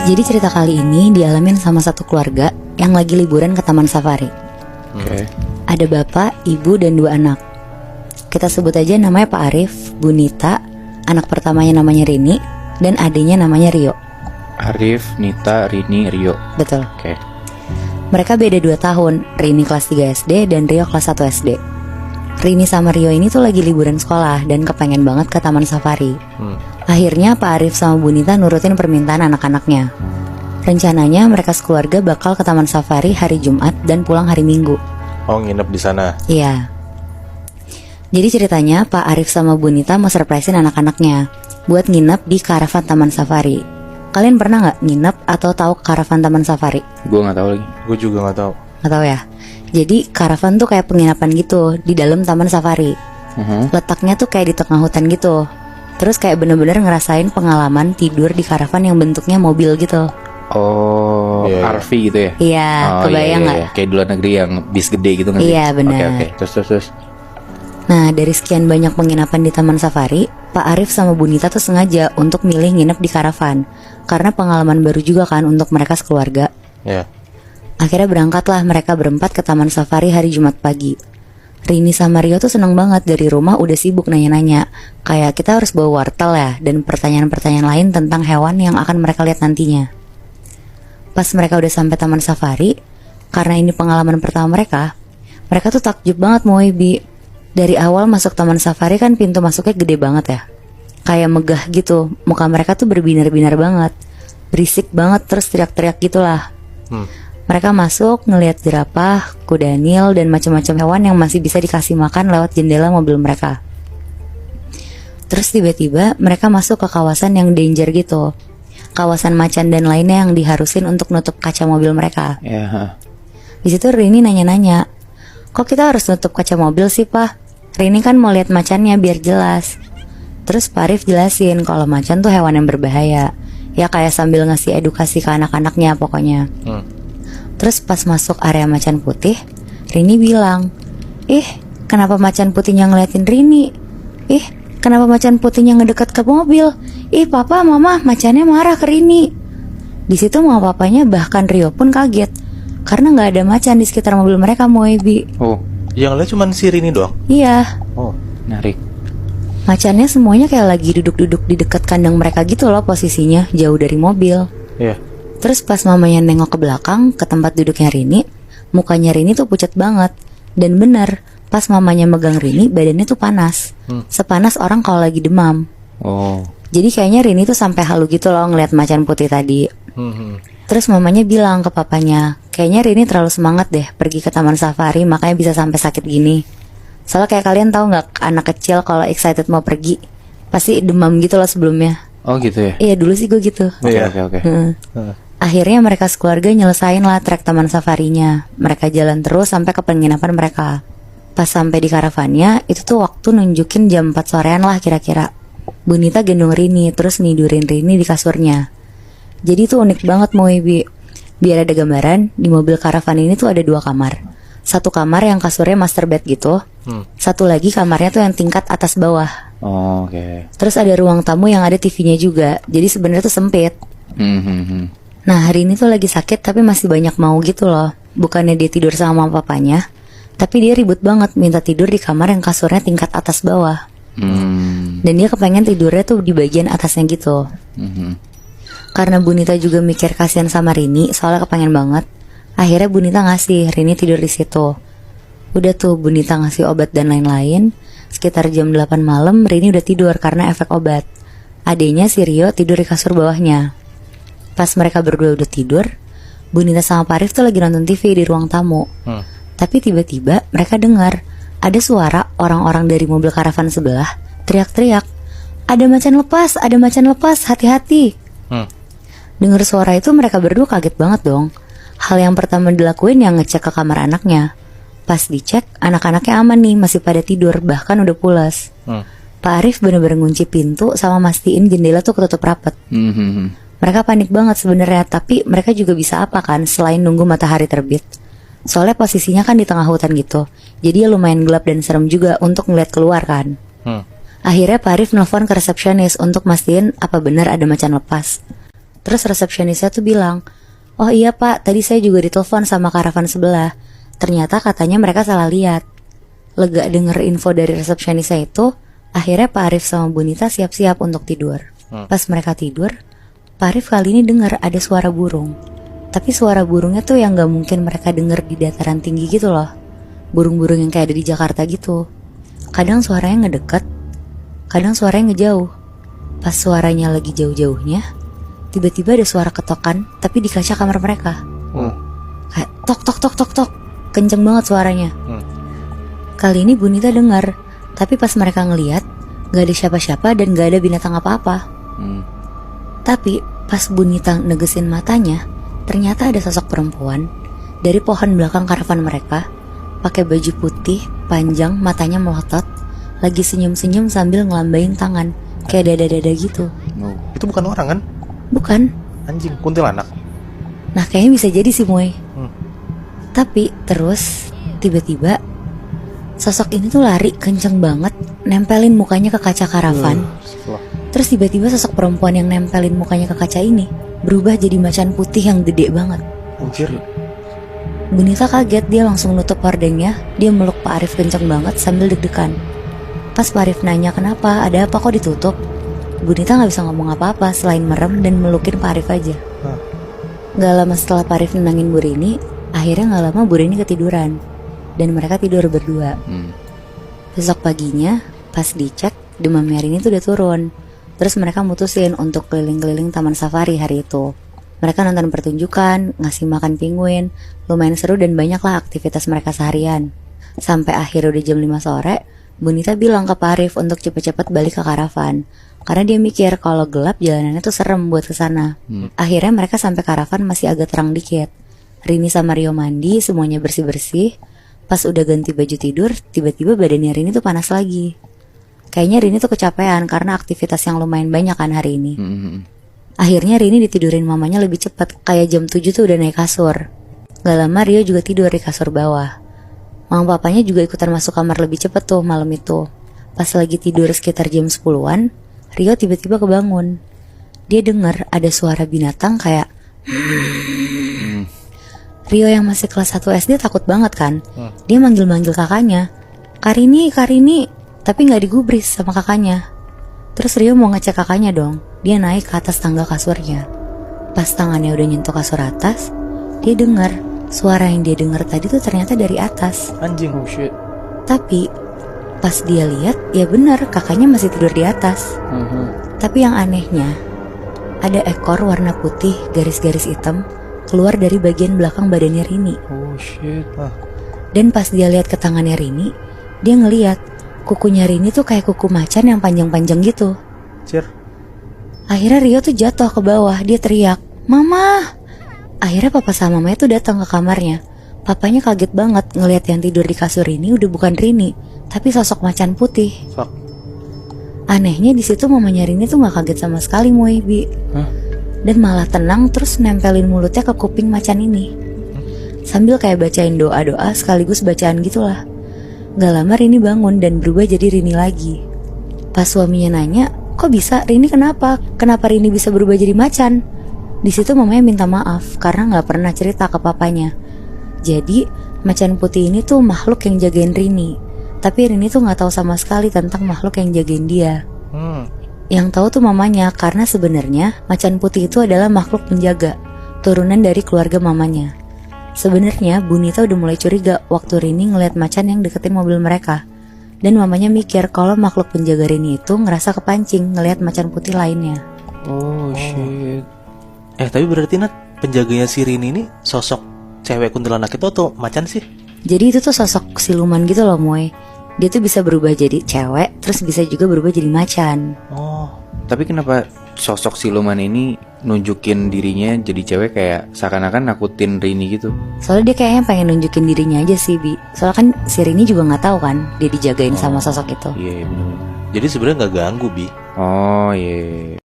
Jadi cerita kali ini dialamin sama satu keluarga yang lagi liburan ke taman safari. Oke. Ada bapak, ibu, dan 2 anak. Kita sebut aja namanya Pak Arif, Bu Nita, anak pertamanya namanya Rini, dan adiknya namanya Rio. Arif, Nita, Rini, Rio. Betul. Oke. Mereka beda 2 tahun, Rini kelas 3 SD dan Rio kelas 1 SD. Rini sama Rio ini tuh lagi liburan sekolah dan kepengen banget ke taman safari. Akhirnya Pak Arif sama Bu Nita nurutin permintaan anak-anaknya. Rencananya mereka sekeluarga bakal ke taman safari hari Jumat dan pulang hari Minggu. Oh, nginep di sana. Iya. Jadi ceritanya Pak Arif sama Bu Nita mau surprisein anak-anaknya buat nginep di karavan taman safari. Kalian pernah nggak nginep atau tahu karavan taman safari? Gue nggak tahu lagi. Gue juga nggak tahu. Nggak tahu ya. Jadi karavan tuh kayak penginapan gitu di dalam taman safari. Letaknya tuh kayak di tengah hutan gitu. Terus kayak bener-bener ngerasain pengalaman tidur di karavan yang bentuknya mobil gitu. Oh, Iya. RV gitu ya? Iya, Oh, kebayang nggak? iya. Kayak di luar negeri yang bis gede gitu nggak sih? Iya, benar. Oke. Terus. Nah, dari sekian banyak penginapan di taman safari, Pak Arif sama Bu Nita tuh sengaja untuk milih nginep di karavan. Karena pengalaman baru juga kan untuk mereka sekeluarga. Ya. Akhirnya berangkatlah mereka berempat ke taman safari hari Jumat pagi. Rini sama Rio tuh seneng banget, dari rumah udah sibuk nanya-nanya. Kayak kita harus bawa wortel ya, dan pertanyaan-pertanyaan lain tentang hewan yang akan mereka lihat nantinya. Pas mereka udah sampai taman safari, karena ini pengalaman pertama mereka tuh takjub banget Moebi. Dari awal masuk taman safari kan pintu masuknya gede banget ya. Kayak megah gitu, muka mereka tuh berbinar-binar banget. Berisik banget, terus teriak-teriak gitulah. Mereka masuk ngelihat jerapah, kuda nil, dan macam-macam hewan yang masih bisa dikasih makan lewat jendela mobil mereka. Terus tiba-tiba mereka masuk ke kawasan yang danger gitu. Kawasan macan dan lainnya yang diharusin untuk nutup kaca mobil mereka. Ya. Di situ Rini nanya-nanya, kok kita harus nutup kaca mobil sih Pak? Rini kan mau lihat macannya biar jelas. Terus Pak Arif jelasin kalau macan tuh hewan yang berbahaya. Ya kayak sambil ngasih edukasi ke anak-anaknya pokoknya. Terus pas masuk area macan putih, Rini bilang, kenapa macan putihnya ngeliatin Rini? Kenapa macan putihnya ngedekat ke mobil? Papa, mama, macannya marah ke Rini. Di situ mama papanya bahkan Rio pun kaget karena nggak ada macan di sekitar mobil mereka, Moebi. Oh, Yang lihat cuma si Rini doang. Iya, Oh. menarik. macannya semuanya kayak lagi duduk-duduk di dekat kandang mereka gitu loh posisinya, jauh dari mobil. Iya. Terus pas mamanya nengok ke belakang, ke tempat duduknya Rini, mukanya Rini tuh pucat banget. Dan bener, pas mamanya megang Rini, badannya tuh panas. Sepanas orang kalau lagi demam. Oh. Jadi kayaknya Rini tuh sampai halu gitu loh ngeliat macan putih tadi. Terus mamanya bilang ke papanya, kayaknya Rini terlalu semangat deh pergi ke taman safari, makanya bisa sampai sakit gini. Soalnya kayak kalian tahu nggak, anak kecil kalau excited mau pergi pasti demam gitu loh sebelumnya. Oh gitu ya? Iya, dulu sih gue gitu. Oke. Akhirnya mereka sekeluarga nyelesain lah trek taman safarinya. Mereka jalan terus sampai ke penginapan mereka. Pas sampai di karavannya, itu tuh waktu nunjukin jam 4 sorean lah kira-kira. Bu Nita gendong Rini, terus nidurin Rini di kasurnya. Jadi tuh unik banget Moebi. Biar ada gambaran, di mobil karavan ini tuh ada 2 kamar. Satu kamar yang kasurnya master bed gitu. Satu lagi kamarnya tuh yang tingkat atas bawah. Oh, oke. Terus ada ruang tamu yang ada TV-nya juga. Jadi sebenarnya tuh sempit. Nah, hari ini tuh lagi sakit tapi masih banyak mau gitu loh. Bukannya dia tidur sama mama papanya, tapi dia ribut banget minta tidur di kamar yang kasurnya tingkat atas bawah. Dan dia kepengen tidurnya tuh di bagian atasnya gitu. Karena Bu Nita juga mikir kasihan sama Rini, soalnya kepengen banget. Akhirnya Bu Nita ngasih Rini tidur di situ. Udah tuh Bu Nita ngasih obat dan lain-lain. Sekitar jam 8 malam Rini udah tidur karena efek obat. Adenya si Rio tidur di kasur bawahnya. Pas mereka berdua udah tidur, Bu Nita sama Pak Arif tuh lagi nonton TV di ruang tamu. Tapi tiba-tiba mereka dengar ada suara orang-orang dari mobil karavan sebelah teriak-teriak, ada macan lepas, hati-hati. Dengar suara itu mereka berdua kaget banget dong. Hal yang pertama dilakuin yang ngecek ke kamar anaknya. Pas dicek, anak-anaknya aman nih, masih pada tidur, bahkan udah pulas. Pak Arif bener-bener ngunci pintu sama mastiin jendela tuh ketutup rapat. Mereka panik banget sebenarnya, tapi mereka juga bisa apa kan selain nunggu matahari terbit. Soalnya posisinya kan di tengah hutan gitu, jadi ya lumayan gelap dan serem juga untuk ngeliat keluar kan. Akhirnya Pak Arif nelfon ke resepsionis untuk mastiin apa benar ada macan lepas. Terus resepsionisnya tuh bilang, "Oh iya pak, tadi saya juga ditelepon sama karavan sebelah. Ternyata katanya mereka salah lihat." Lega denger info dari resepsionisnya itu, akhirnya Pak Arif sama Bu Nita siap-siap untuk tidur. Pas mereka tidur, Pak Arif kali ini dengar ada suara burung. Tapi suara burungnya tuh yang gak mungkin mereka denger di dataran tinggi gitu loh. Burung-burung yang kayak ada di Jakarta gitu. Kadang suaranya ngedeket, kadang suaranya ngejauh. Pas suaranya lagi jauh-jauhnya, tiba-tiba ada suara ketokan tapi di kaca kamar mereka. Kayak tok tok tok tok tok. Kenceng banget suaranya. Kali ini Bu Nita dengar, tapi pas mereka ngeliat, gak ada siapa-siapa dan gak ada binatang apa-apa. Tapi pas Bu Nita negesin matanya, ternyata ada sosok perempuan dari pohon belakang karavan mereka, pakai baju putih, panjang, matanya melotot, lagi senyum-senyum sambil ngelambain tangan, kayak dada-dada gitu. Itu bukan orang kan? Bukan. Anjing, kuntilanak. Nah kayaknya bisa jadi sih Moy. Tapi terus tiba-tiba sosok ini tuh lari kenceng banget, nempelin mukanya ke kaca karavan. Terus tiba-tiba sosok perempuan yang nempelin mukanya ke kaca ini berubah jadi macan putih yang gede banget. Anjir. Bu Nita kaget, dia langsung nutup hordengnya. Dia meluk Pak Arif kenceng banget sambil deg-degan. Pas Pak Arif nanya kenapa, ada apa kok ditutup, Bu Nita gak bisa ngomong apa-apa selain merem dan melukin Pak Arif aja. Gak lama setelah Pak Arif nenangin Bu Rini, akhirnya gak lama Bu Rini ketiduran dan mereka tidur berdua. Besok paginya pas dicek, demamnya Rini tuh udah turun. Terus mereka mutusin untuk keliling-keliling taman safari hari itu. Mereka nonton pertunjukan, ngasih makan penguin, lumayan seru dan banyak lah aktivitas mereka seharian. Sampai akhir udah jam 5 sore, Bu Nita bilang ke Pak Arif untuk cepet-cepet balik ke karavan. Karena dia mikir kalau gelap jalanannya tuh serem buat kesana. Akhirnya mereka sampai karavan masih agak terang dikit. Rini sama Rio mandi, semuanya bersih-bersih. Pas udah ganti baju tidur, tiba-tiba badannya Rini tuh panas lagi. Kayaknya Rini tuh kecapean karena aktivitas yang lumayan banyak kan hari ini. Akhirnya Rini ditidurin mamanya lebih cepat, kayak jam 7 tuh udah naik kasur. Gak lama Rio juga tidur di kasur bawah. Mama papanya juga ikutan masuk kamar lebih cepat tuh malam itu. Pas lagi tidur sekitar jam 10-an, Rio tiba-tiba kebangun. Dia dengar ada suara binatang kayak Rio yang masih kelas 1 SD takut banget kan. Dia manggil-manggil kakaknya, Karini, Karini, tapi gak digubris sama kakaknya. Terus Rio mau ngecek kakaknya dong. Dia naik ke atas tangga kasurnya. Pas tangannya udah nyentuh kasur atas, dia dengar suara yang dia dengar tadi tuh ternyata dari atas. Anjing, oh shit. Tapi pas dia lihat, ya benar kakaknya masih tidur di atas. Tapi yang anehnya, ada ekor warna putih garis-garis hitam keluar dari bagian belakang badannya Rini. Oh shit. Dan pas dia lihat ke tangannya Rini, dia ngelihat kukunya Rini tuh kayak kuku macan yang panjang-panjang gitu. Cir. Akhirnya Rio tuh jatuh ke bawah, dia teriak, "Mama!" Akhirnya papa sama mamanya tuh datang ke kamarnya. Papanya kaget banget ngelihat yang tidur di kasur ini udah bukan Rini, tapi sosok macan putih. Fuck. Anehnya di situ mamanya Rini tuh nggak kaget sama sekali, Bi. Dan malah tenang terus nempelin mulutnya ke kuping macan ini. Sambil kayak bacain doa-doa sekaligus bacaan gitulah. Gak lama Rini bangun dan berubah jadi Rini lagi. Pas suaminya nanya, "Kok bisa? Rini kenapa? Kenapa Rini bisa berubah jadi macan?" Di situ mamanya minta maaf karena gak pernah cerita ke papanya. Jadi macan putih ini tuh makhluk yang jagain Rini. Tapi Rini tuh gak tahu sama sekali tentang makhluk yang jagain dia. Yang tahu tuh mamanya, karena sebenarnya macan putih itu adalah makhluk penjaga, turunan dari keluarga mamanya. Sebenarnya Bu Nita udah mulai curiga waktu Rini ngeliat macan yang deketin mobil mereka. Dan mamanya mikir kalau makhluk penjaga Rini itu ngerasa kepancing ngeliat macan putih lainnya. Oh shit. Tapi berarti Nat, penjaganya si Rini ini sosok cewek kuntilanak itu atau macan sih? Jadi itu tuh sosok siluman gitu loh Moy. Dia tuh bisa berubah jadi cewek, terus bisa juga berubah jadi macan. Tapi kenapa sosok siluman ini nunjukin dirinya jadi cewek kayak seakan-akan nakutin Rini gitu? Soalnya dia kayaknya pengen nunjukin dirinya aja sih, Bi. Soalnya kan si Rini juga gak tahu kan dia dijagain sama sosok itu. Iya, bener. Jadi sebenarnya nggak ganggu, Bi. Oh iya.